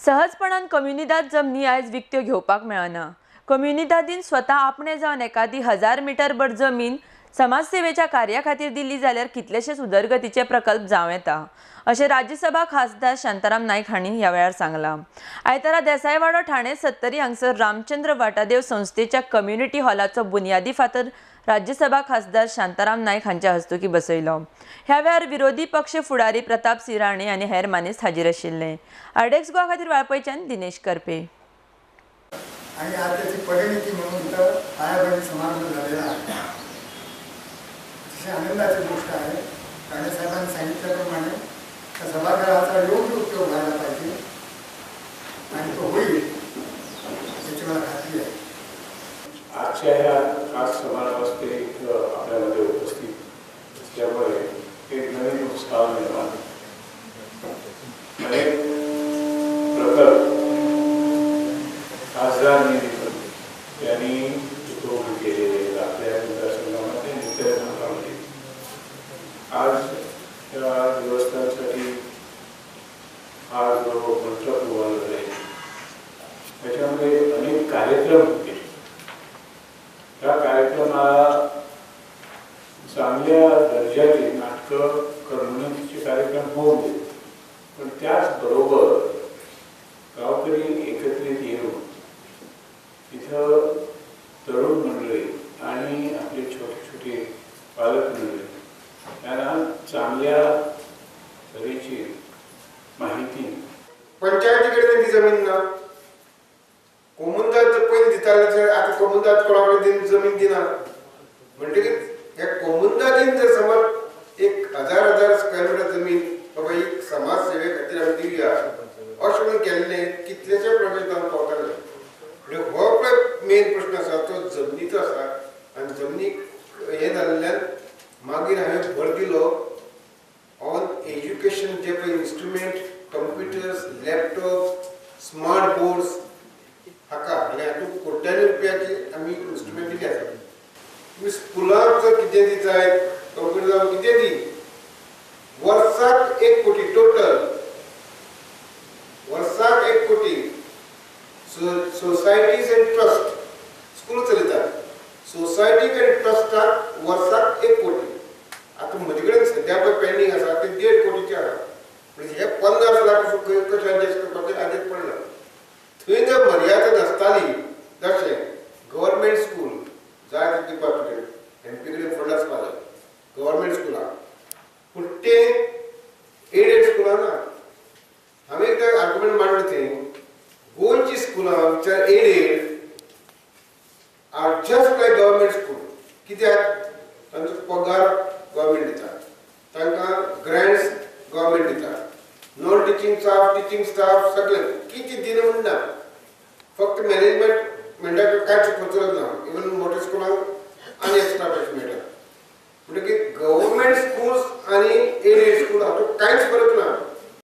सहजपणान कम्युनिदाद जमनी आयज विकत्यो घेवपाक मेळना। कम्युनिदादीन स्वता आपणे जावन एखादी 1000 मीटर जमीन समाजसेवेच्या कार्या खातीर दिली जाल्यार कितलेशेच उदरगतीचे प्रकल्प जावं येता, अशें राज्यसभा खासदार शांताराम नायक हांणी ह्या वेळार सांगलां। आयतारा देसाईवाडो ठाणे 70 हांगसर रामचंद्र वाटादेव संस्थेच्या कम्युनिटी हॉलाचो बुनयादी फातर राज्यसभा खासदार शांताराम नायक हांच्या हस्तुकी बसयलो। ह्या वेळार विरोधी पक्ष फुडारी प्रताप सिराणी आनी हेर मानेस्त हाजीर आशिल्ले। आरडेक्स गोवा खातीर वाळपयच्यान दिनेश करपे। आणि आज त्याची परिणती म्हणून तर पायाभरणी समारंभ झालेला आहे। अतिशय आनंदाची गोष्ट आहे। ठाणे साहेबांनी सांगितल्याप्रमाणे त्या सभागृहाचा योग्य उपयोग व्हायला पाहिजे आणि तो होईल याची मला खात्री आहे। आजच्या या खास समारंभासाठी आपल्यामध्ये उपस्थित असल्यामुळे एक नवीन उत्साह निर्माण अनेक प्रकल्प खासदार निधी यांनी उपयोग केलेले आपल्या मतदारसंघामध्ये नित्यमध्ये आज या दिवसांसाठी हा जो मंत्र उभारला जाईल त्याच्यामध्ये अनेक कार्यक्रम होते। या कार्यक्रमाला चांगल्या दर्जाचे नाटकं करमणुकीचे कार्यक्रम होऊ दे, पण त्याचबरोबर गावकरी एकत्रित येऊन इथं तरुण मंडळी आणि आपले छोटे छोटे पालक मंडळी यांना चांगल्या तऱ्हेची माहिती पंचायतीकडे ती जमीन ना कोमुंदात पयलीं दिताले आता कोमुंदात कोणाकडे जमीन दिना म्हणटकीच ह्या कोमुंदातीन जर समज एक हजार स्क्वेअर मीटर जमीन बाबा ही समाज सेवे खातीर आमी दिवया अशें म्हणून केल्लें कितलेशे प्रोजेक्टान पावताले। म्हणजे हो पळय मेन प्रश्न आसा तो जमनीचो आसा आनी जमनीक हें जाल्ल्यान मागीर हांवें भर दिलो ऑन एज्युकेशन जे पळय instrument computers laptop smart boards हाका आनी हातूंत कोट्यांनी रुपयाची आमी इन्स्ट्रुमेंट दिली आसा। तुम्ही स्कुलाक जर कितें दिताय कंप्युटर जावं कितें दी वर्साक 1 कोटी टोटल वर्साक 1 कोटी सोसायटीज एंड ट्रस्ट स्कूल चलयतात सोसायटीक एंड ट्रस्टाक वर्साक 1 कोटी। आता म्हजे कडेन सद्या पळय पेंडींग आसा ते 1.5 कोटीचे आसा म्हणजे हे 50 लाख कशें एडजस्ट करपाचें आदेश पडना। थंय जर मर्यादा नासताली जशें गव्हर्मेंट स्कूल जाय ते डिपार्टमेंट एमपी कडेन फंड आसपा जाय गव्हर्मेंट स्कुलाक पूण ते एडेड स्कुलां ना। हांवें एकदां आर्ग्युमेंट मांडलो थंय गोंयची स्कुलां which are aided are just like government school. कित्याक तांचो पगार गव्हर्मेंट दिता तांकां ग्रँट्स गव्हर्मेंट दिता नॉन टीचिंग स्टाफ सगळें कितें दिना म्हणना फक्त मॅनेजमेंट म्हणटा कांयच खर्च ना इवन मोठे स्कूल